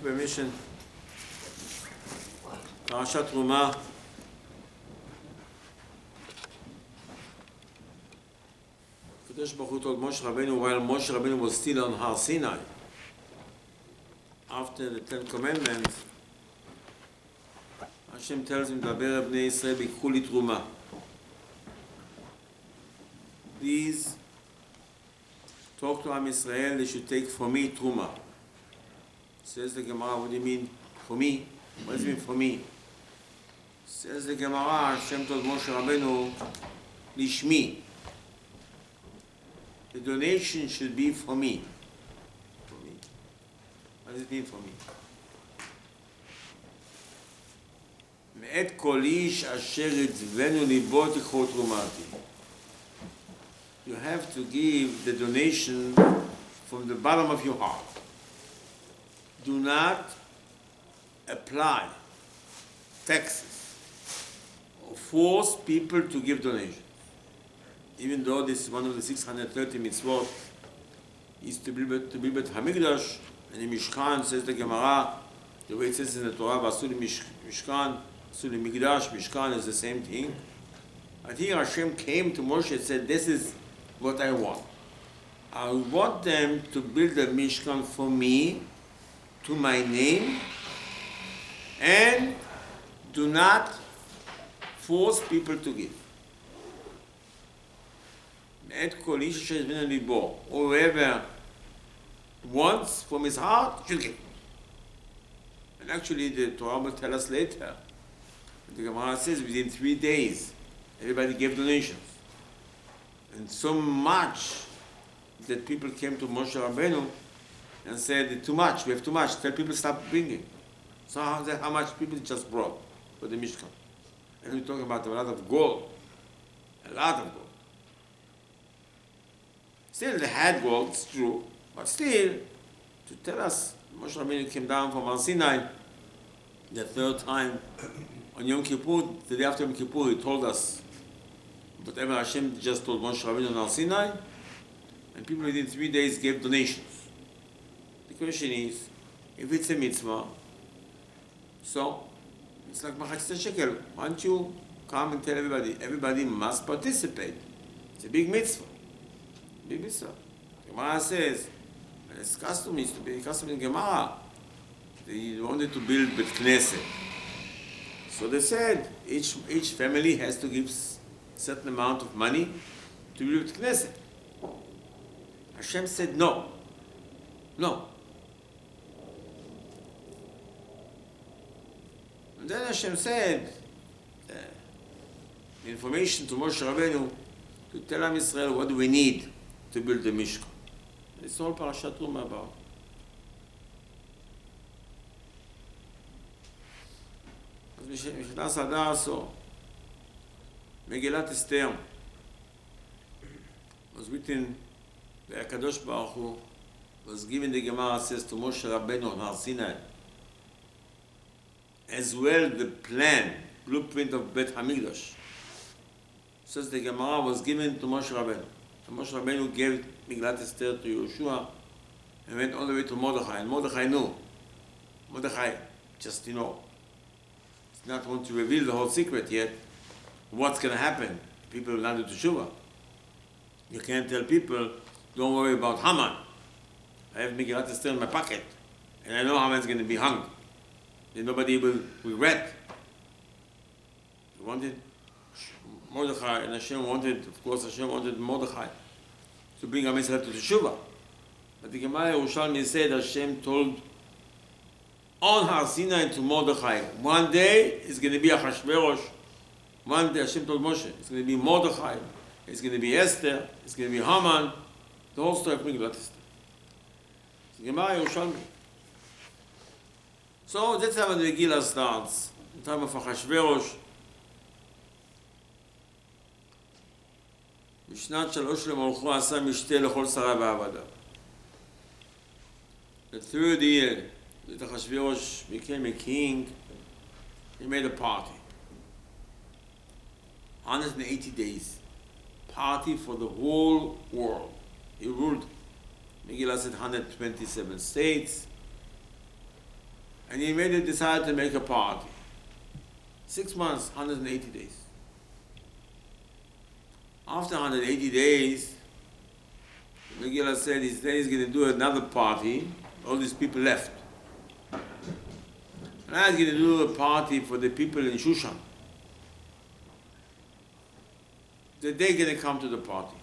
with permission, Parashat Truma. Kadosh Baruch Hu told Moshe Rabbeinu while Moshe Rabbeinu was still on Har Sinai, after the Ten Commandments, Hashem tells him, Daber bnei Yisrael bikhu li truma. Please talk to Am Yisrael, they should take for me truma. Says the Gemara, what do you mean for me? What does it mean for me? Says the Gemara, Hashem told Moshe Rabbeinu, lishmi. The donation should be for me. For me. What does it mean for me? מאת כל איש אשר יצבנו ליבו תיקחו תרומתי. You have to give the donation from the bottom of your heart. Do not apply taxes or force people to give donations. Even though this is one of the 630 mitzvot, is to build Bet HaMikdash, and in Mishkan, says the Gemara, the way it says in the Torah, V'asu li Mishkan, V'asu li Mikdash, Mishkan is the same thing. But here Hashem came to Moshe and said, this is what I want. I want them to build a Mishkan for me, to my name, and do not force people to give. Whoever wants from his heart should give. And actually the Torah will tell us later. The Gemara says within 3 days everybody gave donations. And so much that people came to Moshe Rabbeinu and said, too much, we have too much, tell people stop bringing. So how much people just brought for the Mishkan. And we're talking about a lot of gold. A lot of gold. Still, they had gold, it's true, but still, to tell us, Moshe Rabbeinu came down from Har Sinai the third time on Yom Kippur, the day after Yom Kippur, he told us whatever Hashem just told Moshe Rabbeinu on Har Sinai, and people within 3 days gave donations. The question is, if it's a mitzvah, so it's like Machatzit shekel. Why don't you come and tell everybody? Everybody must participate. It's a big mitzvah. Big mitzvah. Gemara says, and it's custom, used to be custom in Gemara. They wanted to build Bet Knesset. So they said each family has to give certain amount of money to build Bet Knesset. Hashem said no. No. And then Hashem said the information to Moshe Rabbeinu to tell Am Yisrael what do we need to build the Mishkan. It's all Parashat Truma about. אז משנס אדר so Megillat Esther was written by Kadosh Baruch Hu, was given, the Gemara says, to Moshe Rabbeinu on Har Sinai. As well the plan, blueprint of Bet HaMikdash. Says the Gemara was given to Moshe Rabbeinu. And Moshe Rabbeinu gave Megillat Esther to Yehoshua and went all the way to Mordechai. And Mordechai knew. Mordechai just, did not want to reveal the whole secret yet. What's going to happen? People will not do Teshuvah. You can't tell people, don't worry about Haman. I have Megillat Esther in my pocket, and I know Haman's going to be hung. Then nobody will regret. He wanted Mordechai, and Hashem wanted Mordechai to bring Am Yisrael to Teshuvah. But the Gemara Yerushalmi said Hashem told on Har Sinai to Mordechai, one day it's going to be Achashverosh. One day Hashem told Moshe, it's going to be Mordechai, it's going to be Esther, it's going to be Haman. The whole story of Megillat Esther. The Gemara Yerushalmi. So that's how the Megillah starts. In time of Achashverosh, בשנת 3 למלכו עשה משתה לכל שריו ועבדיו. The third year that Achashverosh became a king, he made a party. 180 days. Party for the whole world. He ruled. Megillah said 127 states. And he decided to make a party. 6 months, 180 days. After 180 days, the Megillah said he's going to do another party. All these people left. And I was going to do a party for the people in Shushan. That they're going to come to the party.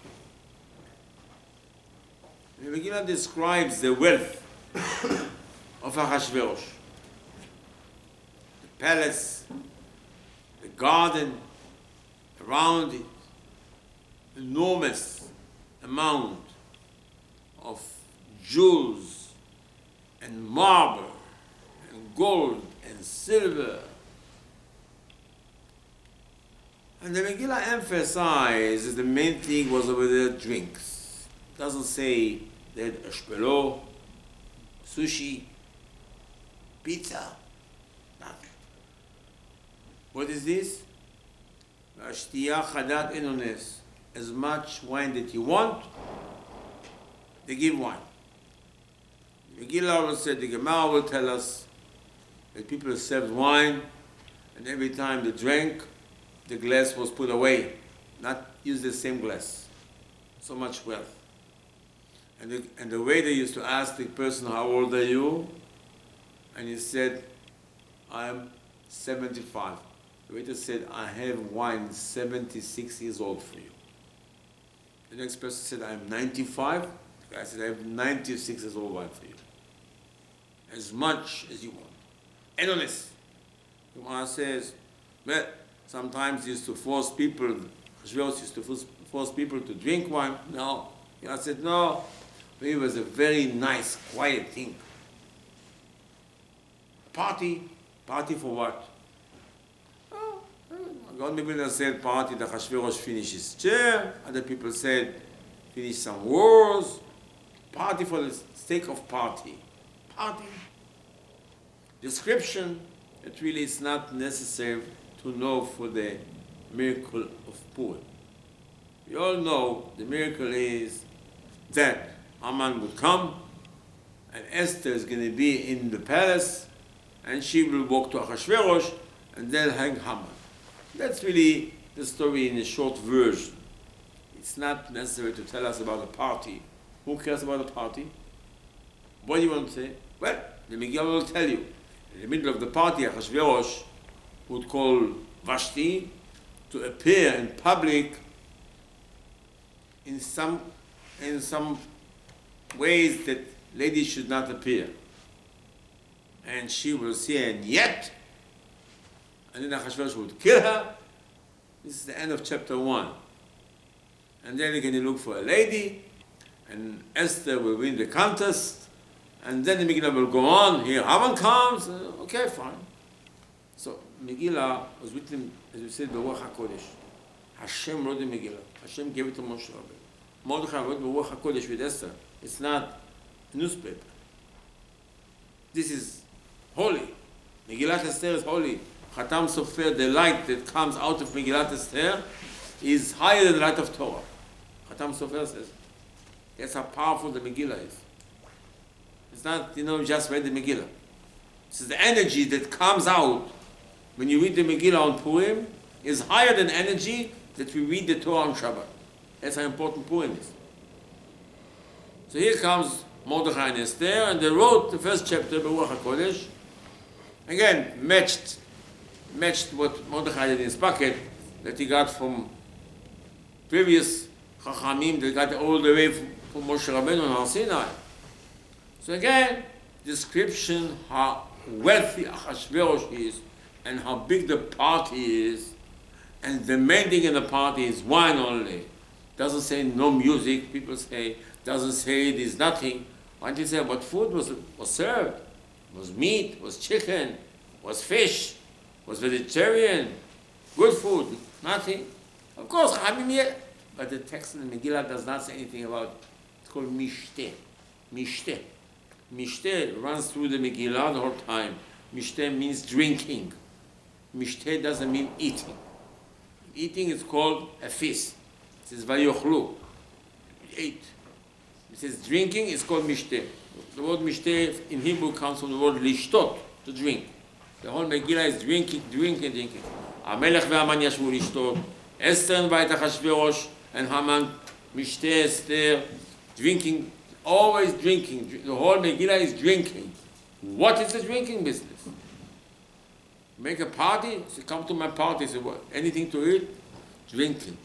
And the Megillah describes the wealth of Ahasuerus. The palace, the garden around it, enormous amount of jewels and marble and gold and silver. And the Megillah emphasizes the main thing was over there drinks. It doesn't say they had eshpelo, sushi, pizza, nothing. What is this? Ashtiya chadat enones. As much wine that you want, they give wine. The Megillah will say, the Gemara will tell us that people served wine, and every time they drank, the glass was put away, not use the same glass. So much wealth. And the waiter used to ask the person, how old are you? And he said, I'm 75. The waiter said, I have wine 76 years old for you. The next person said, I'm 95. The guy said, I have 96 years old wine for you. As much as you want. And honest. The Gemara says, well, sometimes he used to force people, Ahasuerus used to force people to drink wine. No. I said, no. It was a very nice, quiet thing. Party. Party for what? God Megillah said party, the Ahasuerus finished his chair. Other people said finish some wars. Party for the sake of party. Party. Description, it really is not necessary to know for the miracle of Purim. We all know the miracle is that Haman would come and Esther is going to be in the palace and she will walk to Ahasuerus and they'll hang Haman. That's really the story in a short version. It's not necessary to tell us about a party. Who cares about a party? What do you want to say? Well, the Megillah will tell you. In the middle of the party, Ahasuerus would call Vashti to appear in public in some ways that ladies should not appear. And she will say, and yet, and then Ahasuerus would kill her. This is the end of chapter 1. And then they're going to look for a lady, and Esther will win the contest, and then the Megillah will go on. Here Haman comes, okay, fine. So Megillah was written, as we said, Beruach HaKodesh. Hashem wrote the Megillah. Hashem gave it to Moshe Rabbi. Mordechai wrote Beruach HaKodesh with Esther. It's not a newspaper. This is holy. Megillat Esther is holy. Khatam Sofer, the light that comes out of Megillat Esther, is higher than the light of Torah. Khatam Sofer says. That's how powerful the Megillah is. It's not, just read the Megillah. This is the energy that comes out when you read the Megillah on Purim is higher than energy that we read the Torah on Shabbat. That's how important Purim is. So here comes Mordechai and Esther, and they wrote the first chapter, Beruach HaKodesh. Again, matched what Mordechai did in his pocket that he got from previous Chachamim that got all the way from Moshe Rabbeinu and Har Sinai. So again, description how wealthy Ahasuerus is and how big the party is, and the main thing in the party is wine only. Doesn't say no music. People say doesn't say there's nothing. Why did he say what food was served? Was meat? Was chicken? Was fish? Was vegetarian? Good food? Nothing. Of course, but the text in the Megillah does not say anything about it. It's called Mishteh. Mishteh. Mishteh runs through the Megillah the whole time. Mishteh means drinking. Mishteh doesn't mean eating. Eating is called a feast. It says Vayochlu. Ate. It says drinking is called Mishteh. The word Mishteh in Hebrew comes from the word Lishtot. to drink. The whole Megillah is drinking. Amelech ve'Haman yashvu lishtot. Esther invited Achashverosh and Haman, Mishte Esther, drinking, always drinking. The whole Megillah is drinking. What is the drinking business? Make a party? Say, come to my party. Say, what? Anything to eat? Drinking.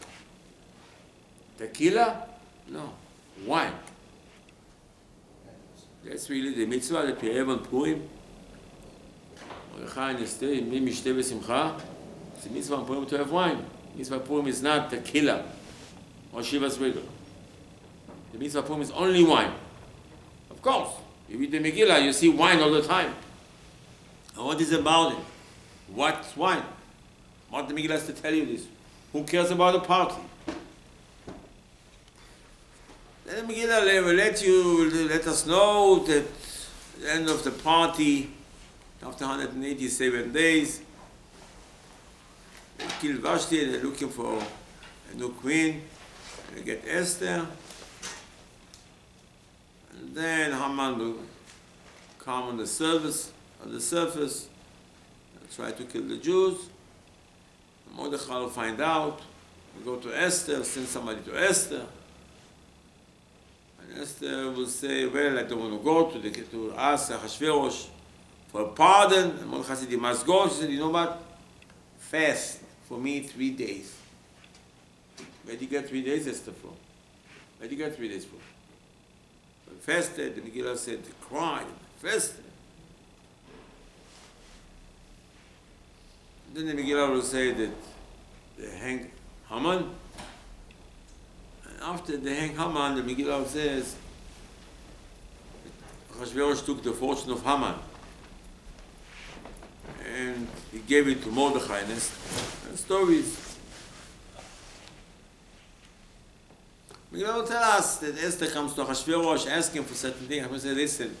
Tequila? No. Wine. That's really the mitzvah that we have on Purim. Mordechai and Esther, mi mishte v'simcha. It's a mitzvah on Purim to have wine. Mitzvah Purim is not tequila or Shivas Regal. The mitzvah Purim is only wine. Of course, you read the Megillah, you see wine all the time. And what is about it? What's wine? What the Megillah has to tell you this? Who cares about the party? Then the Megillah will let us know that at the end of the party, after 187 days, they killed Vashti and they're looking for a new queen. They get Esther. And then Haman will come on the surface, and try to kill the Jews. Mordechai will find out. We'll go to Esther, send somebody to Esther. And Esther will say, well, I don't want to go to ask Achashverosh for a pardon. And Mordechai said, you must go. She said, you know what? Fast for me 3 days. Where did you get 3 days, Esther, for? Where did you get 3 days for? But fasted, the Megillah said, cried, fasted. Then the Megillah will say that they hang Haman. And after they hang Haman, the Megillah says, Achashverosh took the fortune of Haman and he gave it to Mordechai and stories. Megillah will tell us that Esther comes to Achashverosh asking for certain things. Achashverosh says, listen,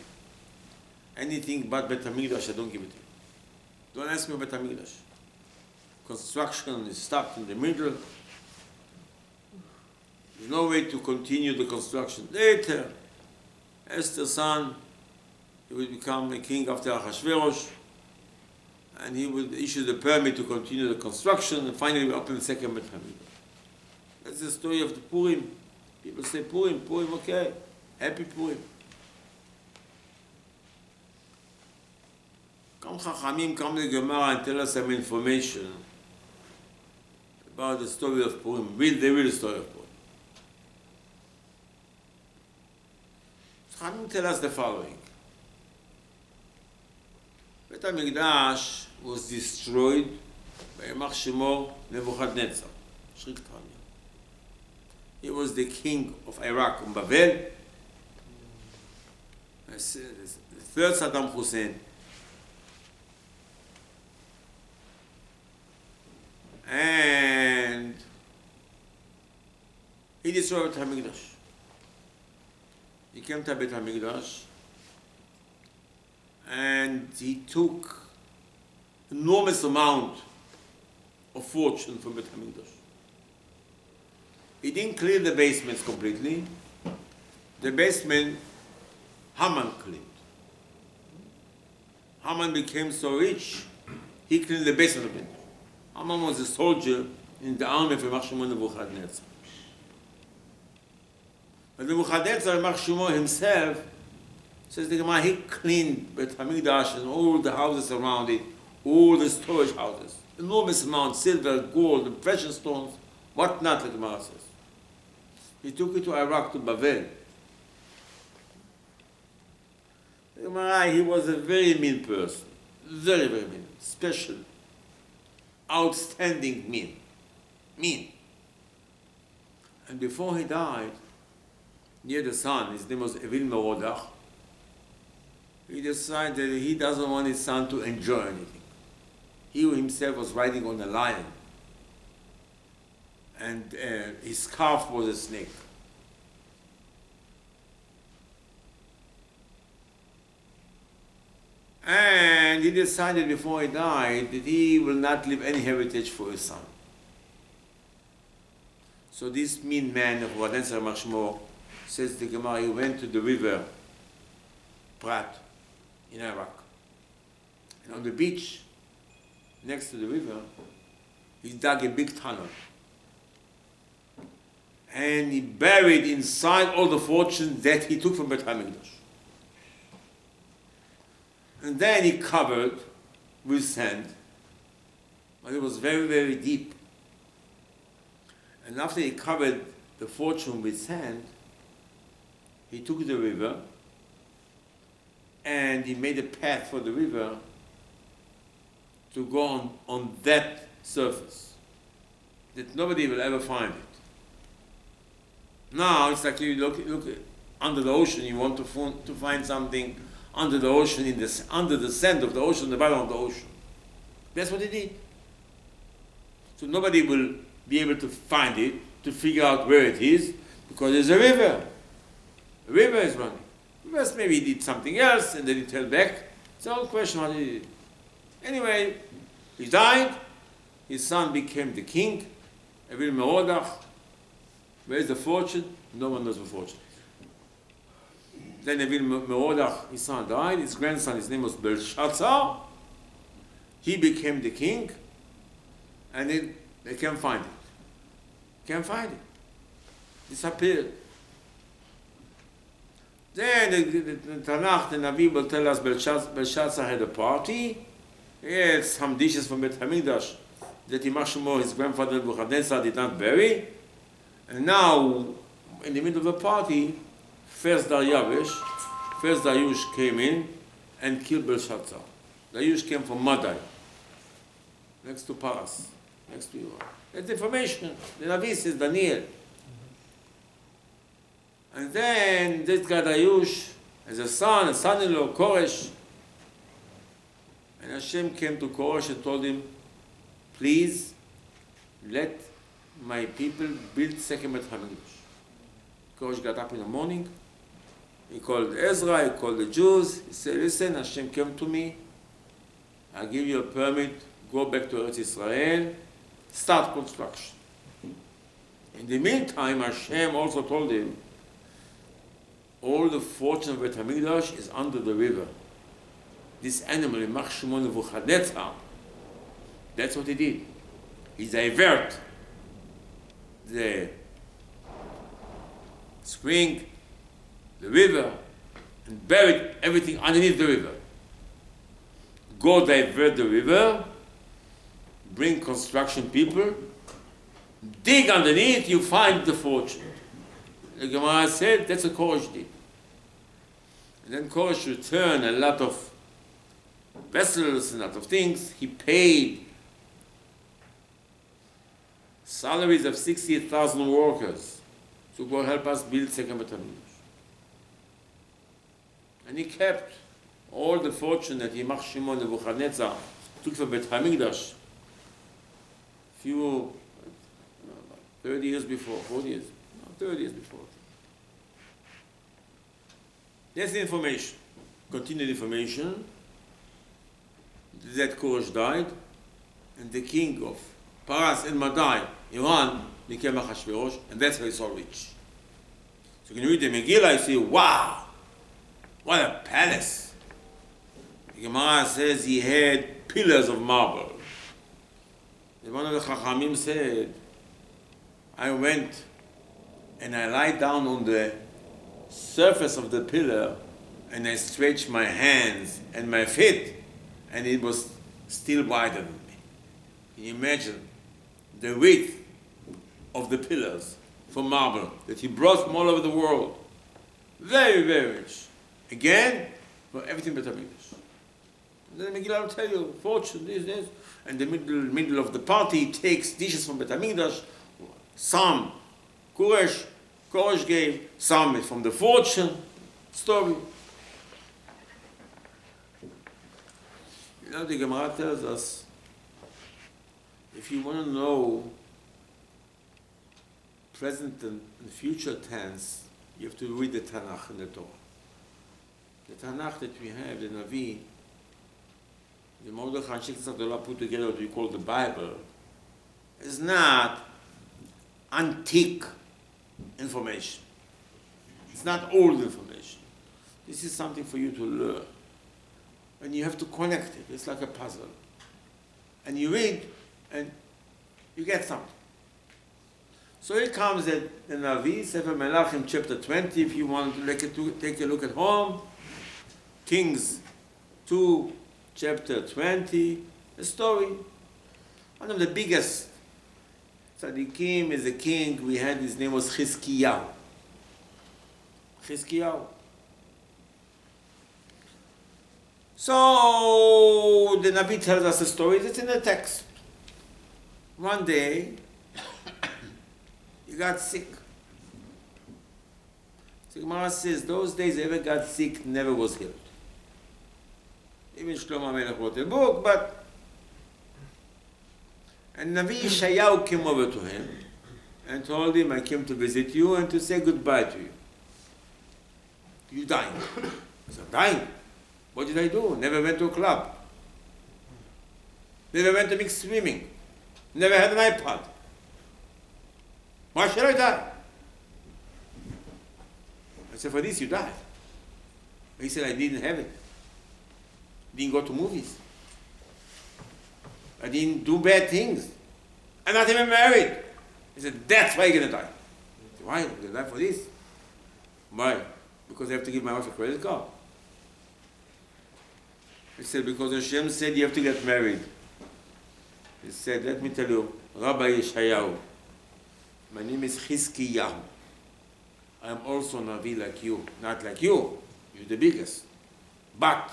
anything but Bet HaMikdash, I don't give it to you. Don't ask me about Bet HaMikdash. Construction is stuck in the middle. There's no way to continue the construction. Later, Esther's son, he will become a king after Achashverosh, and he will issue the permit to continue the construction, and finally we open the second Bet HaMikdash. That's the story of the Purim. People say Purim, okay. Happy Purim. Come Chachamim, come the Gemara and tell us some information about the story of Purim, the real story of Purim. Chachamim tell us the following. Bet HaMikdash was destroyed by Yamach Shemo Nebuchadnezzar. He was the king of Iraq and Babel. The third Saddam Hussein. And he destroyed Bet HaMikdash. He came to Bet HaMikdash and he took enormous amount of fortune from Bet HaMikdash. He didn't clear the basements completely. The basement Haman cleaned. Haman became so rich, he cleaned the basement of it. Haman was a soldier in the army of Yamach Shemo Nebuchadnezzar. But Nebuchadnezzar, Yamach Shemo himself, says the Gemara, he cleaned Bet HaMikdash and all the houses around it, all the storage houses, enormous amount, silver, gold, and precious stones, whatnot, the Gemara says. He took it to Iraq, to Babel. The Gemara, he was a very mean person, very, very mean, special, outstanding mean. And before he died, he had a son, his name was Evil Merodach. He decided that he doesn't want his son to enjoy anything. He himself was riding on a lion, and his scarf was a snake. And he decided before he died that he will not leave any heritage for his son. So this mean man of Mordechai Mashmo, says the Gemara, he went to the river Prat in Iraq. And on the beach, next to the river, he dug a big tunnel. And he buried inside all the fortune that he took from Beit HaMikdash. And then he covered with sand, but it was very, very deep. And after he covered the fortune with sand, he took the river and he made a path for the river to go on that surface, that nobody will ever find it. Now it's like you look under the ocean, you want to find something under the ocean, under the sand of the ocean, the bottom of the ocean. That's what he did. So nobody will be able to find it, to figure out where it is, because there's a river. The river is running. First maybe he did something else, and then he turned back. It's all a question what he did. Anyway, he died, his son became the king, Evil Merodach. Where's the fortune? No one knows the fortune. Then Evil Merodach, his son died, his grandson, his name was Belshazzar. He became the king, and then they can't find it. Can't find it. Disappeared. Then the Tanakh, the Navi will tell us Belshazzar had a party. He had some dishes from Beit HaMikdash that Yimach Shemo, his grandfather Nebuchadnezzar, did not bury. And now, in the middle of the party, first Dariush came in and killed Belshazzar. Dariush came from Madai, next to Paras, next to Iran. That's information. The Navi says Daniel. And then this guy Dariush has a son-in-law, Koresh. And Hashem came to Koresh and told him, please let my people build second Beit HaMikdash. Koresh got up in the morning. He called Ezra, he called the Jews. He said, listen, Hashem came to me. I'll give you a permit. Go back to Eretz Israel. Start construction. In the meantime, Hashem also told him, all the fortune of Beit HaMikdash is under the river. This animal, Yimach Shemo Nebuchadnezzar, that's what he did. He diverted the spring, the river, and buried everything underneath the river. Go divert the river, bring construction people, dig underneath, you find the fortune. The Gemara said that's what Koresh did. And then Koresh returned a lot of vessels and a lot of things. He paid salaries of 60,000 workers to go help us build second Beit HaMikdash. And he kept all the fortune that Yimach Shemo Nebuchadnezzar took from Beit HaMikdash few, 30 years before, 40 years, 30 years before. That's the information. Continued information. That Koresh died, and the king of Paras and Madai, Iran, became Achashverosh, and that's how he's so rich. So when you read the Megillah, you see, wow, what a palace. The Gemara says he had pillars of marble. And one of the Chachamim said, I went and I lied down on the surface of the pillar and I stretched my hands and my feet, and it was still wider than me. Can you imagine the width of the pillars from marble that he brought from all over the world? Very, very rich. Again, for everything but HaMikdash. And then Megillah will tell you, fortune, this. And the middle of the party takes dishes from Beit HaMikdash, some Koresh gave, some from the fortune story. You know, the Gemara tells us, if you want to know present and future tense, you have to read the Tanakh and the Torah. The Tanakh that we have, the Navi, the Mordechai and Shiksa put together what we call the Bible, is not antique information. It's not old information. This is something for you to learn. and you have to connect it. It's like a puzzle. And you read, and you get something. So here comes the Navi, Sefer Melachim, chapter 20, if you want to take a look at home. Kings 2, chapter 20, a story. One of the biggest tzaddikim is a king we had, his name was Chizkiyahu. So the Navi tells us a story that's in the text. One day, he got sick. So Gemara says, those days ever got sick, never was healed. Even Shlomo HaMelech wrote a book, but... And Navi Yeshayahu came over to him and told him, I came to visit you and to say goodbye to you. You're dying. He said, dying? What did I do? Never went to a club. Never went to mixed swimming. Never had an iPod. Why should I die? I said, for this you died. He said, I didn't have it. Didn't go to movies. I didn't do bad things. I'm not even married. He said, that's why you're going to die. I said, why? I'm going to die for this. Why? Because I have to give my wife a credit card. He said, because Hashem said you have to get married. He said, let me tell you, Rabbi Yeshayahu, my name is Chizkiyahu. I am also Navi like you, not like you. You're the biggest. But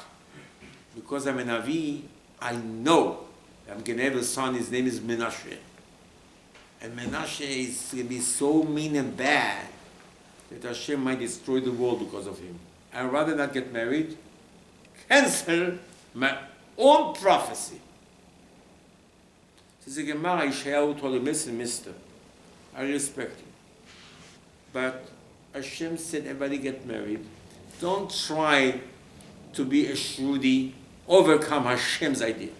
because I'm a Navi, I know I'm going to have a son, his name is Menashe. And Menashe is going to be so mean and bad that Hashem might destroy the world because of him. I'd rather not get married, cancel my own prophecy. Says the Gemara, Yeshayahu told him, listen, mister, I respect you. But Hashem said everybody get married. Don't try to be a shrewdy, overcome Hashem's idea.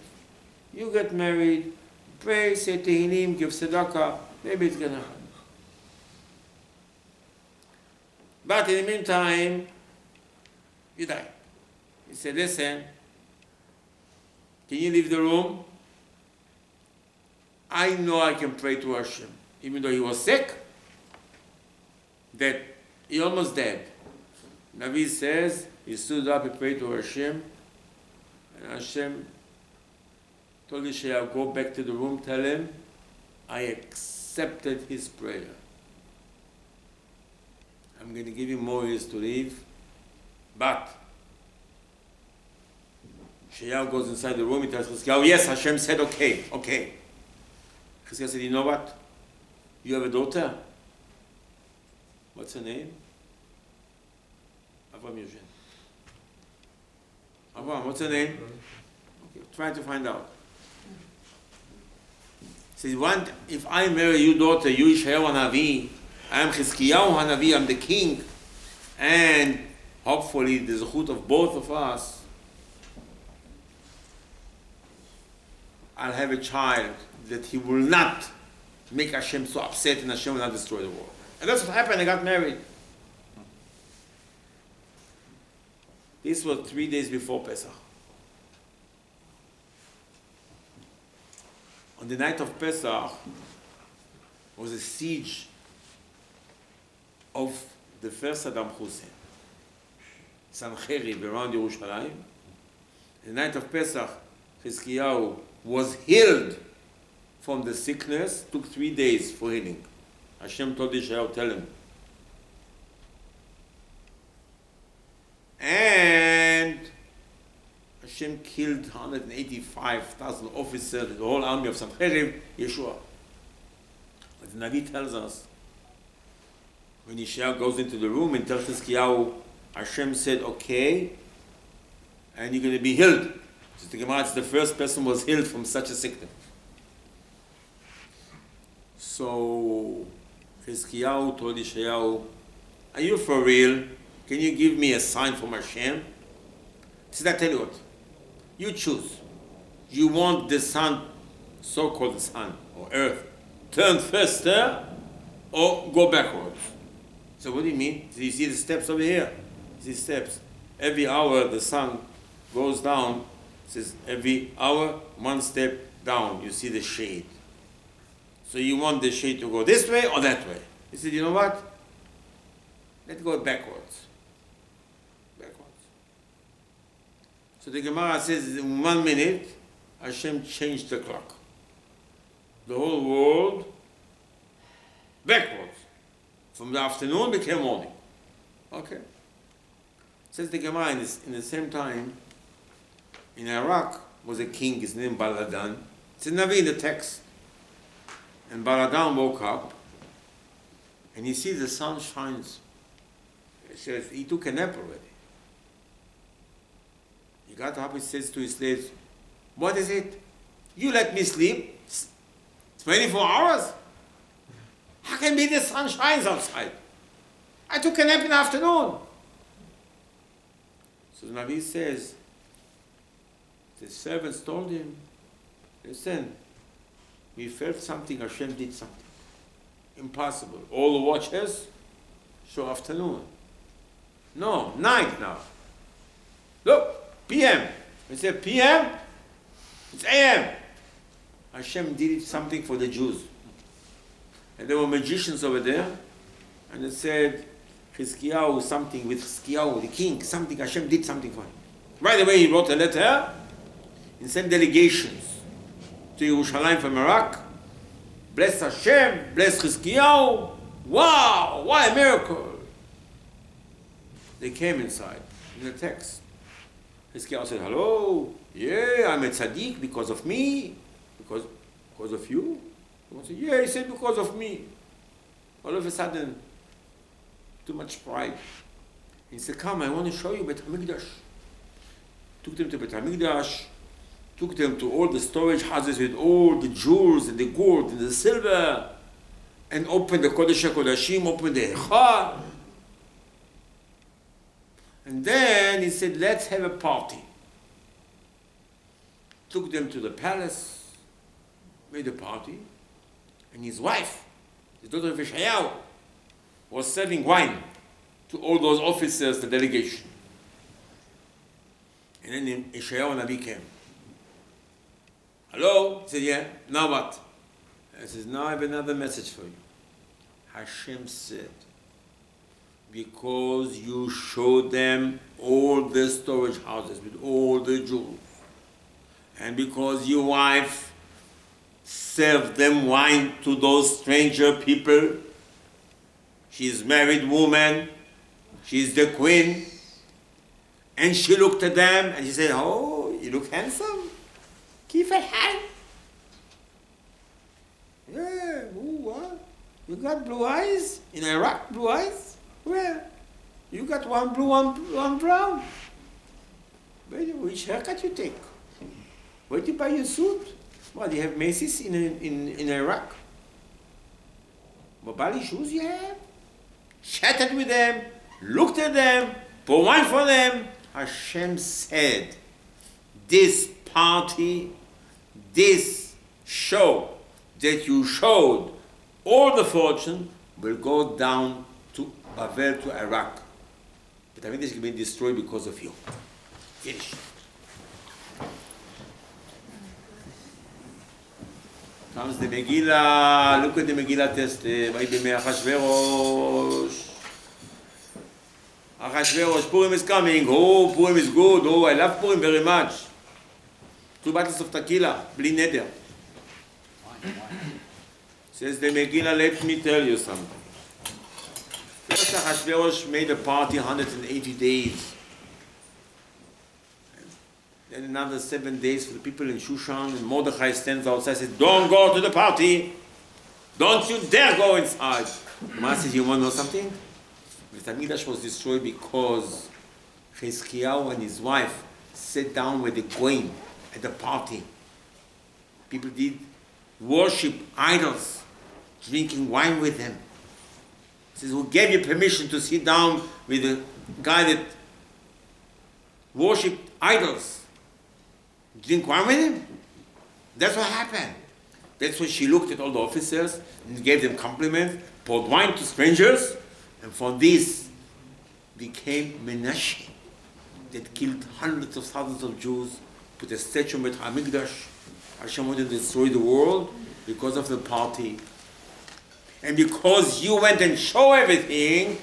You get married, pray, say Tehillim, give tzedakah, maybe it's going to happen. But in the meantime, you die. He said, listen, can you leave the room? I know I can pray to Hashem. Even though he was sick, that he almost dead. Navi says, he stood up and prayed to Hashem, and Hashem told Yeshayahu, go back to the room, tell him, I accepted his prayer. I'm going to give him more years to live, but Yeshayahu goes inside the room, he tells Chizkiyahu, yes, Hashem said okay. Chizkiyahu said, you know what? You have a daughter? What's her name? Avram Eugene. Avram, what's her name? Okay, trying to find out. Says, if I marry your daughter, you Yeshayahu Hanavi, I am Chizkiyahu Hanavi, I'm the king, and hopefully the zechut of both of us, I'll have a child that he will not make Hashem so upset and Hashem will not destroy the world. And that's what happened, I got married. This was 3 days before Pesach. On the night of Pesach was a siege of the first Saddam Hussein. Sancherib around Yerushalayim. The night of Pesach, Chizkiyahu was healed from the sickness, took 3 days for healing. Hashem told Yeshayahu, tell him. And Hashem killed 185,000 officers, the whole army of Sancherib, Yeshua. But the Navi tells us, when Yeshayahu goes into the room and tells Chizkiyahu, Hashem said, okay, and you're going to be healed. So the Gemara, it's the first person was healed from such a sickness. So Chizkiyahu told Yeshayahu, are you for real? Can you give me a sign from Hashem? He said, I tell you what, you choose. You want the sun, so-called sun, or earth, turn faster, or go backwards. So what do you mean? So you see the steps over here? You see steps. Every hour the sun goes down, says every hour, one step down, you see the shade. So you want the shade to go this way or that way. He said, you know what? Let's go backwards. So the Gemara says in 1 minute, Hashem changed the clock. The whole world backwards. From the afternoon became morning. Okay. Says the Gemara in the same time, in Iraq was a king, his name Baladan. It's in Navi in the text. And Baladan woke up and he sees the sun shines. He says he took a nap already. He got up, he says to his slaves, what is it? You let me sleep 24 hours? How can be the sun shines outside? I took a nap in the afternoon. So the Navi says, the servants told him, listen, we felt something, Hashem did something. Impossible. All the watches show afternoon. No, night now. Look, PM. We say PM, it's AM. Hashem did something for the Jews. And there were magicians over there, and they said, Chizkiyahu, something with Chizkiyahu, the king, something, Hashem did something for him. Right away he wrote a letter, and sent delegations to Yerushalayim from Iraq. Bless Hashem, bless Chizkiyahu. Wow, what a miracle. They came inside, in the text. Chizkiyahu said, hello, yeah, I'm a tzaddik because of me. Because of you? He said, yeah, he said because of me. All of a sudden, too much pride. He said, come, I want to show you Bet HaMikdash. Took them to Bet HaMikdash, took them to all the storage houses with all the jewels and the gold and the silver, and opened the Kodesh HaKodashim, opened the Echad. And then he said, let's have a party. Took them to the palace, made a party, and his wife, his daughter of Yeshayahu, was serving wine to all those officers, the delegation. And then Yeshayahu Nabi came. Hello? He said, yeah. Now what? I says, now I have another message for you. Hashem said, because you showed them all the storage houses with all the jewels, and because your wife served them wine to those stranger people, she's married woman, she's the queen, and she looked at them and she said, oh, you look handsome. Keep it high. Yeah, ooh, what? You got blue eyes? In Iraq, blue eyes? Where? You got one blue, one brown. Which haircut you take? Where do you buy your suit? What, do you have Macy's in Iraq? What Bali shoes you have? Chatted with them, looked at them, poured wine for them. Hashem said, this party, this show that you showed all the fortune will go down to Bavel, to Iraq. But I think this can be destroyed because of you. Finish. Comes the Megillah. Look at the Megillah test. Achashverosh. Achashverosh, Purim is coming. Oh, Purim is good. Oh, I love Purim very much. 2 bottles of tequila, bli neder. Says the Megillah, let me tell you something. First Achashverosh made a party 180 days. Then another 7 days for the people in Shushan, and Mordechai stands outside and says, don't go to the party. Don't you dare go inside. Ma says, you want to know something? The Mikdash was destroyed because Chizkiyahu and his wife sat down with the Kohen at the party. People did worship idols, drinking wine with them. He says, who gave you permission to sit down with a guy that worshipped idols? Drink wine with him? That's what happened. That's when she looked at all the officers and gave them compliments, poured wine to strangers, and for this became Menashe. that killed hundreds of thousands of Jews, put a statue in Bet HaMikdash. Hashem wanted to destroy the world because of the party. And because you went and show everything,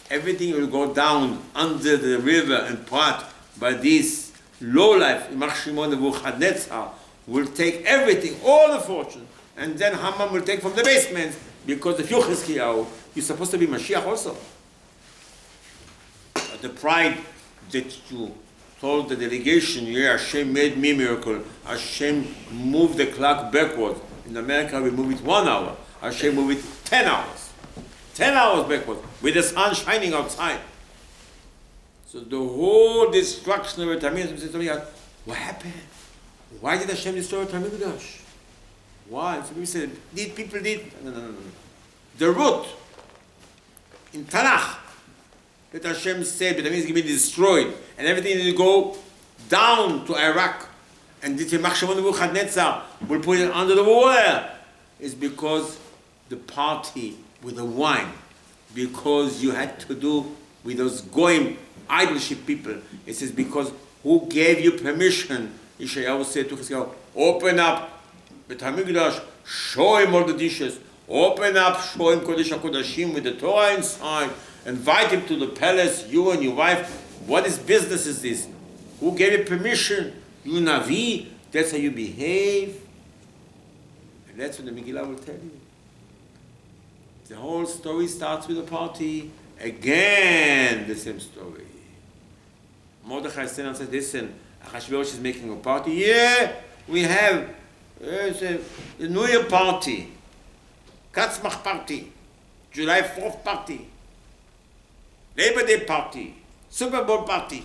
everything will go down under the river and part by this lowlife, Ymach Shimon Nebuchadnezzar, will take everything, all the fortune, and then Haman will take from the basement, because if you're Chizkiyahu, you're supposed to be Mashiach also. But the pride that you told the delegation, yeah, Hashem made me miracle, Hashem moved the clock backwards. In America we move it 1 hour, Hashem moved it 10 hours. 10 hours backwards, with the sun shining outside. So the whole destruction of the Tamid says to me, what happened? Why did Hashem destroy the Tamid? Why? So people said, people did. No. The root in Tanakh that Hashem said that Tamid is going to be destroyed and everything will go down to Iraq and this Ymach Shimon Nebuchadnezzar will put it under the water is because the party with the wine, because you had to do with those goyim idolship people. It says because who gave you permission? Yeshayahu said to Chizkiyahu, open up Bet HaMikdash, show him all the dishes, open up, show him Kodesh HaKodashim with the Torah inside, invite him to the palace, you and your wife. What is business is this? Who gave you permission? You Navi, that's how you behave. And that's what the Megillah will tell you. The whole story starts with a party. Again, the same story. Mordechai said and said, listen, Achashverosh is making a party. Yeah, we have a New Year party, Katzmach party, July 4th party, Labor Day party, Super Bowl party.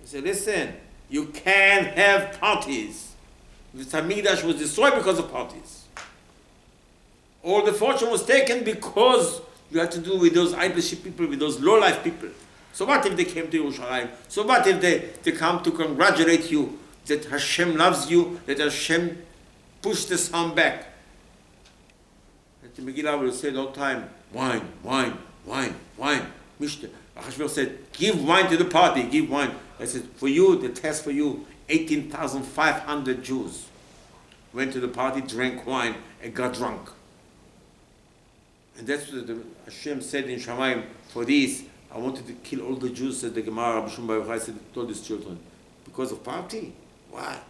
He said, listen, you can't have parties. The Tamigdash was destroyed because of parties. All the fortune was taken because you had to do with those idolship people, with those low-life people. So what if they came to Yerushalayim? So what if they come to congratulate you that Hashem loves you, that Hashem pushed the sun back? And the Megillah will say all the time, wine, wine, wine, wine. Achashverosh said, give wine to the party, give wine. I said, for you, the test for you, 18,500 Jews went to the party, drank wine, and got drunk. And that's what Hashem said in Shamayim, for this, I wanted to kill all the Jews, said the Gemara, Rabbi Shimon Bar Yochai said, told his children. Because of party? Why?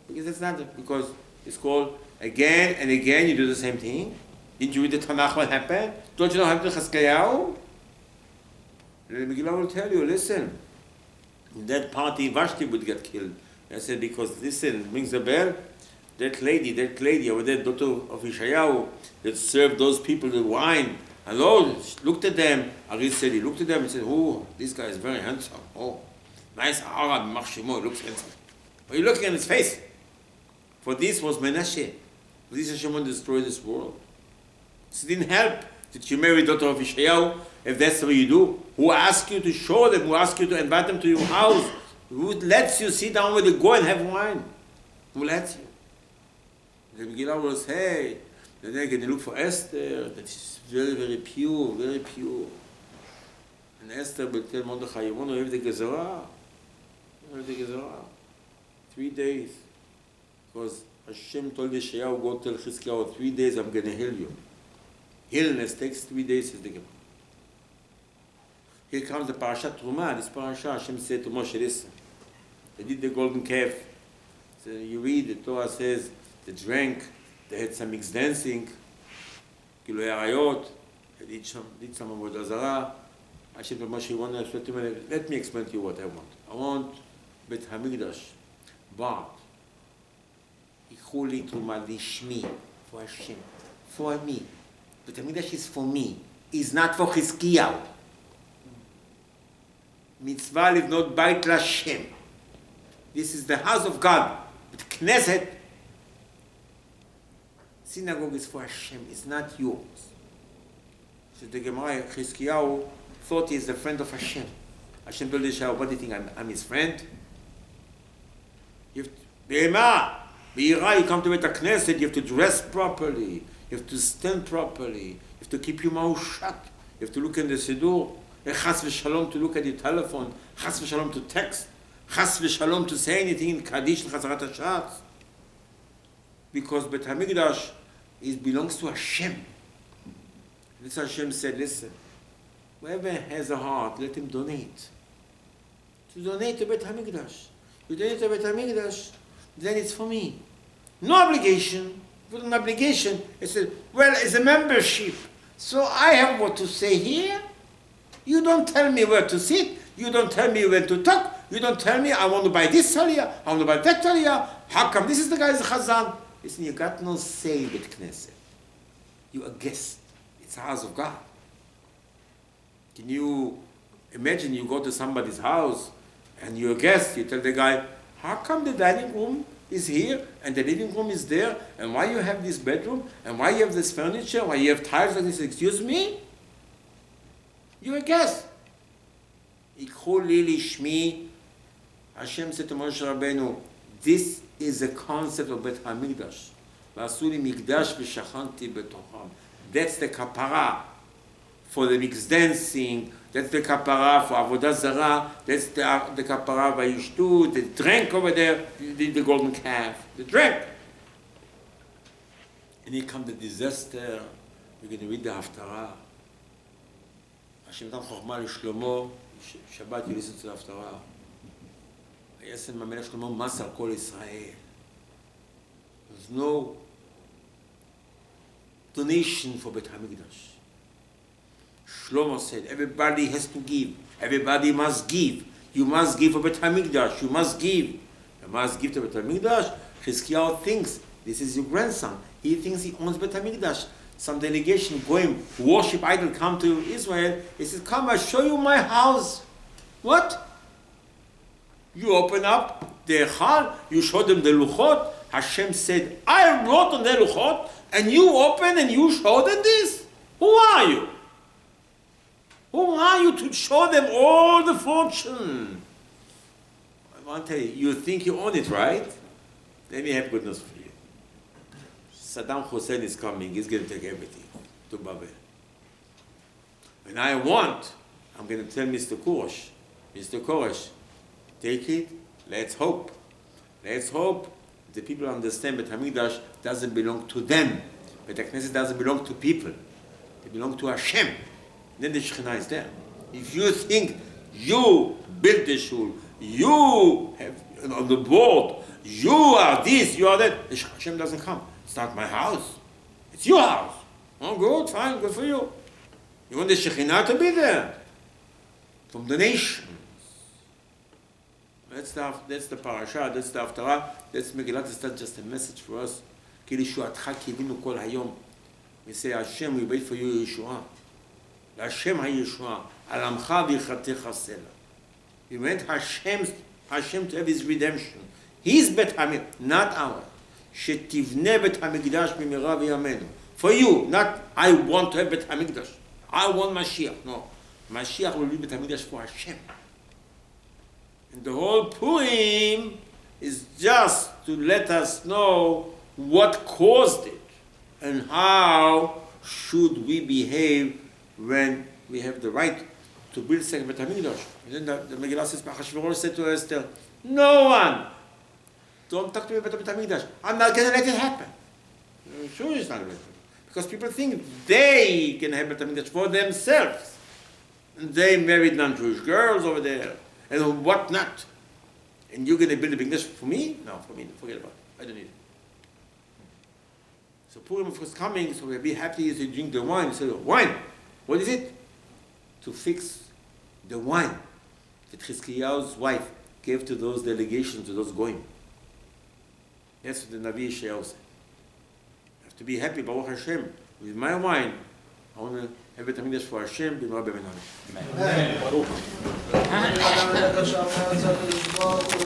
Because that's not, because it's called, again and again, you do the same thing. Didn't you read the Tanakh what happened? Don't you know what happened to Chizkiyahu? And the Megillah will tell you, listen, in that party, Vashti would get killed. I said, because, listen, rings the bell, that lady over there, daughter of Yeshayahu, that served those people the wine, and Lord looked at them, Aris said, he looked at them and said, oh, this guy is very handsome. Oh, nice Arab, Machshimo, looks handsome. Are you looking at his face? For this was Menashe. For this Hashem wanted to destroy this world. So it didn't help that you marry daughter of Yeshayahu, if that's what you do. Who asked you to show them, who asked you to invite them to your house, who lets you sit down with you, go and have wine? Who lets you? The Megillah will say, then again, you look for Esther, that is very, very pure, very pure. And Esther will tell Mordechai, you want to have the Gezerah? You have the Gezerah. 3 days. Because Hashem told Yeshayahu, go tell Chizkiyahu, 3 days I'm going to heal you. Illness takes 3 days, says the Gemara. Here comes the Parashat Truma. This Parashat, Hashem said to Moshe, listen, they did the golden calf. So you read, the Torah says, they drank, they had some mixed dancing, Gilui Arayot, they did some Avodah Zarah. Hashem told Moshe, let me explain to you what I want. I want Bet HaMikdash, but Ichuli Truma Lishmi, for Hashem, for me. Bet HaMikdash is for me, is not for Chizkiyahu. Mitzvah livnot bait l'Hashem. This is the house of God. But Knesset, synagogue is for Hashem, it's not yours. So the Gemara, Chizkiyahu thought he is the friend of Hashem. Hashem told Yeshayahu, what do you think, I'm his friend? You have to, you come to Bet Knesset, you have to dress properly, you have to stand properly, you have to keep your mouth shut, you have to look in the Siddur. chas v'shalom to look at your telephone, chas v'shalom to text, chas v'shalom to say anything in Kaddish and Chazarat HaShatz. Because Bet HaMikdash belongs to Hashem. This Hashem said, listen, whoever has a heart, let him donate. To donate to Bet HaMikdash. You donate to Bet HaMikdash, then it's for me. No obligation. With an obligation, it said, well, it's a membership. So I have what to say here. You don't tell me where to sit. You don't tell me when to talk. You don't tell me I want to buy this talia, I want to buy that talia. How come this is the guy's chazan? Listen, you got no say with Knesset. You're a guest. It's the house of God. Can you imagine you go to somebody's house and you're a guest, you tell the guy, how come the dining room is here and the living room is there, and why you have this bedroom, and why you have this furniture, why you have tiles like this? Excuse me? You're a guest. Ikhu li lishmi. Hashem said to Moshe Rabbeinu, this is the concept of Bet HaMikdash. V'asu li mikdash v'shachanti betocham. That's the kapara for the mixed dancing. That's the kapara for avodah zarah. That's the kapara vayishtu. The drink over there, the golden calf. The drink. And here comes the disaster. We're going to read the haftarah. Hashem natan chokhmah l'Shlomo. Shabbat, you listen to the haftarah. Vayasem HaMelech Shlomo mas al kol Yisrael. There's no donation for Bet HaMikdash. Shlomo said, everybody has to give. Everybody must give. You must give for Bet HaMikdash. You must give. You must give to Bet HaMikdash. Chizkiyahu thinks this is your grandson. He thinks he owns Bet HaMikdash. Some delegation going worship idol come to Israel. He says, come, I'll show you my house. What? You open up the Echal, you show them the Luchot. Hashem said, I wrote on the Luchot, and you open and you show them this? Who are you? Who are you to show them all the fortune? I want to tell you, you think you own it, right? Let me have good news for you. Saddam Hussein is coming, he's going to take everything to Babel. When I want, I'm going to tell Mr. Koresh, take it, let's hope. Let's hope the people understand that HaMikdash doesn't belong to them. But the Knesset doesn't belong to people. They belong to Hashem. Then the Shekhinah is there. If you think you built the shul, you have on the board, you are this, you are that, Hashem doesn't come. It's not my house. It's your house. Oh, good, fine, good for you. You want the Shekhinah to be there. From the nations. That's the parasha, that's the haftarah, that's Megillat. It's not just a message for us. Ki lishuatcha kivinu kol hayom. We say, Hashem, we wait for you, Yeshua. Hashem ha-Yeshua. Al amcha v'yichatecha sela. We want Hashem to have his redemption. His Bet HaMikdash, not ours. Shetivne Bet HaMikdash b'mira v'yamenu. For you, not I want to have Bet HaMikdash. I want Mashiach. No. Mashiach will be Bet HaMikdash for Hashem. And the whole Purim is just to let us know what caused it and how should we behave when we have the right to build second Bet HaMikdash. And then the Megillah says, Achashverosh said to Esther, no one, don't talk to me about Bet HaMikdash. I'm not going to let it happen. Sure it's not going to happen. Because people think they can have Bet HaMikdash for themselves. And they married non-Jewish girls over there. And what not? And you're going to build a Mikdash for me? No, for me. Forget about it. I don't need it. So Purim was coming, so we'll be happy to drink the wine. So wine, what is it? To fix the wine that Chizkiyahu's wife gave to those delegations, to those goyim. That's what the Navi Yeshayahu said. I have to be happy, Baruch Hashem, with my wine. I want to have Bet HaMikdash for Hashem, b'mara b'menami. Amen. Baruch.